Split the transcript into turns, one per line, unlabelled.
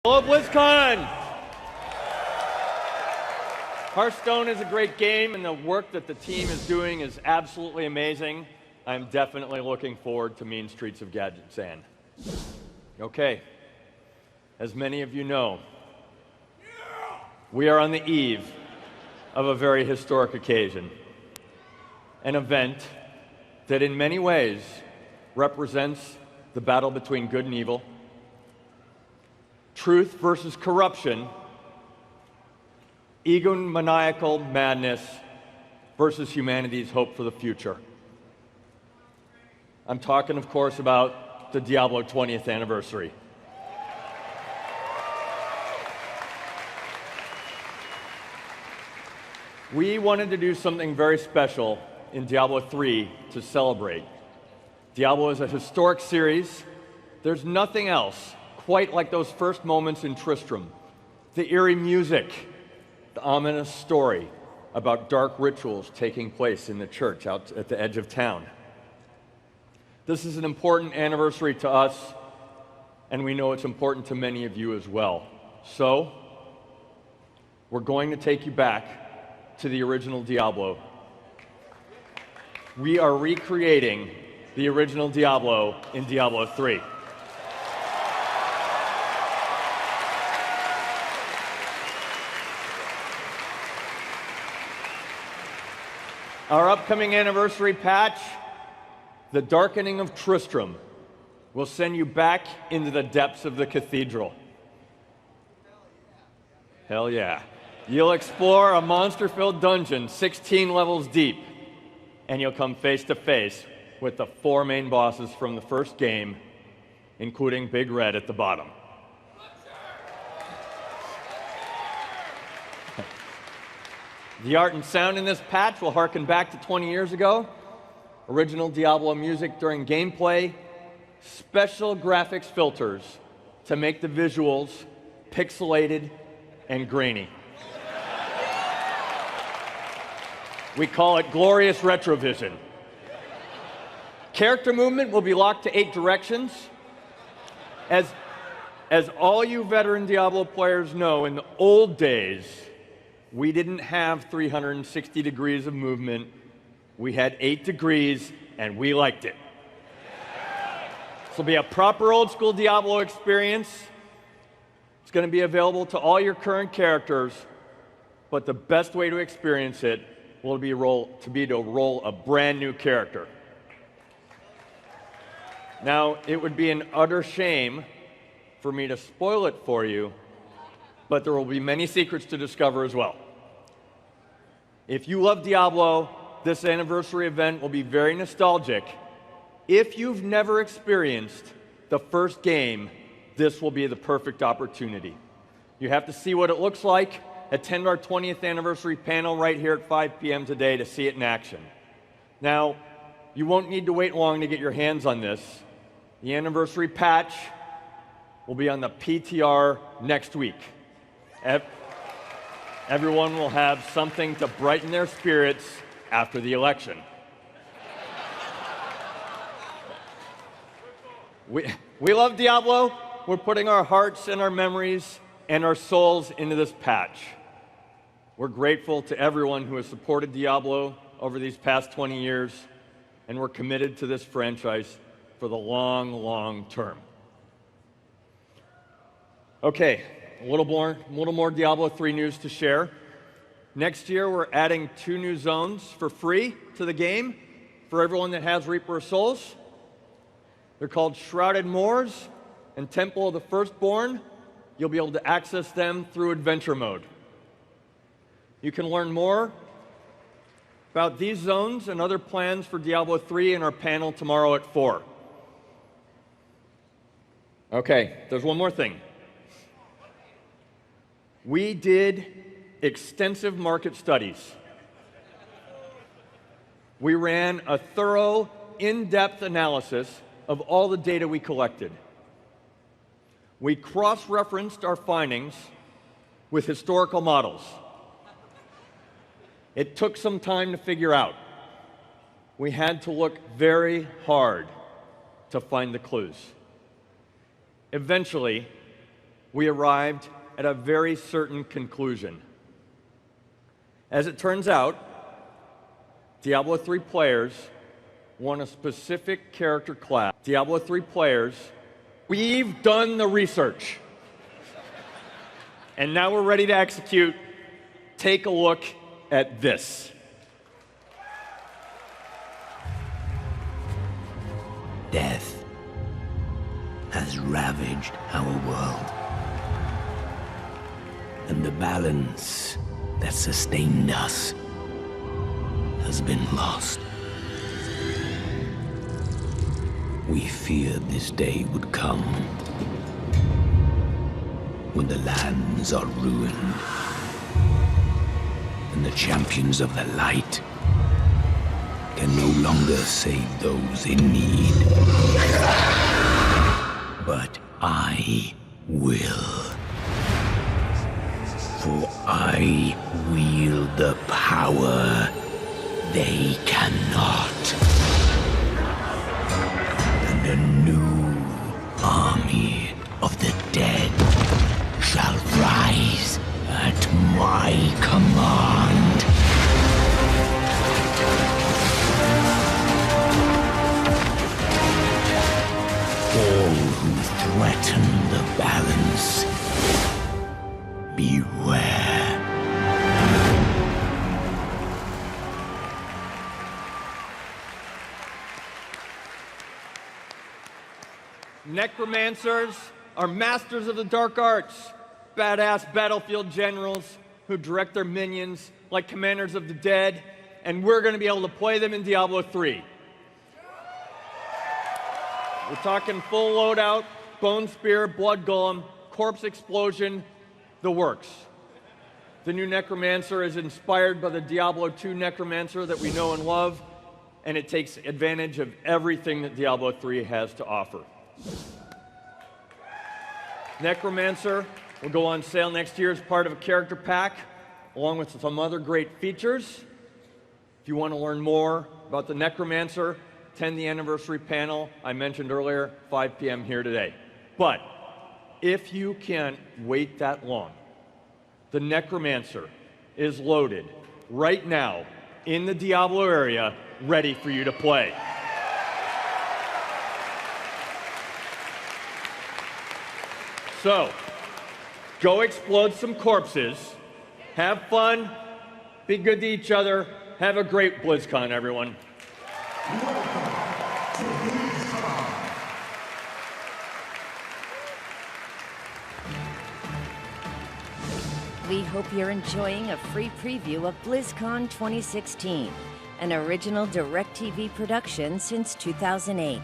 Hello, Blizzcon! Hearthstone is a great game, and the work that the team is doing is absolutely amazing. I'm definitely looking forward to Mean Streets of Gadgetzan. Okay, as many of you know, we are on the eve of a very historic occasion, an event that in many ways represents the battle between good and evil, truth versus corruption, egomaniacal madness versus humanity's hope for the future. I'm talking, of course, about the Diablo 20th anniversary. We wanted to do something very special in Diablo 3 to celebrate. Diablo is a historic series. There's nothing else quite like those first moments in Tristram. The eerie music, the ominous story about dark rituals taking place in the church out at the edge of town. This is an important anniversary to us, and we know it's important to many of you as well. So, we're going to take you back to the original Diablo. We are recreating the original Diablo in Diablo 3. Our upcoming anniversary patch, The Darkening of Tristram, will send you back into the depths of the cathedral. Hell yeah. You'll explore a monster-filled dungeon 16 levels deep, and you'll come face to face with the 4 main bosses from the first game, including Big Red at the bottom. The art and sound in this patch will harken back to 20 years ago. Original Diablo music during gameplay, special graphics filters to make the visuals pixelated and grainy. We call it glorious retrovision. Character movement will be locked to 8 directions. As all you veteran Diablo players know, in the old days, we didn't have 360 degrees of movement. We had 8 degrees, and we liked it. This will be a proper old school Diablo experience. It's going to be available to all your current characters, but the best way to experience it will be to roll a brand new character. Now, it would be an utter shame for me to spoil it for you, but there will be many secrets to discover as well. If you love Diablo, this anniversary event will be very nostalgic. If you've never experienced the first game, this will be the perfect opportunity. You have to see what it looks like. Attend our 20th anniversary panel right here at 5 p.m. today to see it in action. Now, you won't need to wait long to get your hands on this. The anniversary patch will be on the PTR next week. Everyone will have something to brighten their spirits after the election. We love Diablo. We're putting our hearts and our memories and our souls into this patch. We're grateful to everyone who has supported Diablo over these past 20 years, and we're committed to this franchise for the long, long term. Okay, a little more Diablo 3 news to share. Next year, we're adding 2 new zones for free to the game for everyone that has Reaper of Souls. They're called Shrouded Moors and Temple of the Firstborn. You'll be able to access them through Adventure Mode. You can learn more about these zones and other plans for Diablo 3 in our panel tomorrow at 4. Okay, there's one more thing. We did extensive market studies. We ran a thorough, in-depth analysis of all the data we collected. We cross-referenced our findings with historical models. It took some time to figure out. We had to look very hard to find the clues. Eventually, we arrived at a very certain conclusion. As it turns out, Diablo 3 players want a specific character class. Diablo 3 players, we've done the research. And now we're ready to execute. Take a look at this.
Death has ravaged our world, and the balance that sustained us has been lost. We feared this day would come when the lands are ruined and the champions of the light can no longer save those in need. But I will. For I wield the power they cannot. And a new army of the dead shall rise at my command. All who threaten the balance, beware.
Necromancers are masters of the dark arts, badass battlefield generals who direct their minions like commanders of the dead, and we're going to be able to play them in Diablo 3. We're talking full loadout, bone spear, blood golem, corpse explosion, the works. The new Necromancer is inspired by the Diablo 2 Necromancer that we know and love, and it takes advantage of everything that Diablo 3 has to offer. Necromancer will go on sale next year as part of a character pack, along with some other great features. If you want to learn more about the Necromancer, attend the anniversary panel I mentioned earlier, 5 p.m. here today. But if you can't wait that long, the Necromancer is loaded right now in the Diablo area, ready for you to play. So, go explode some corpses, have fun, be good to each other, have a great Blizzcon, everyone.
We hope you're enjoying a free preview of Blizzcon 2016, an original DirecTV production since 2008.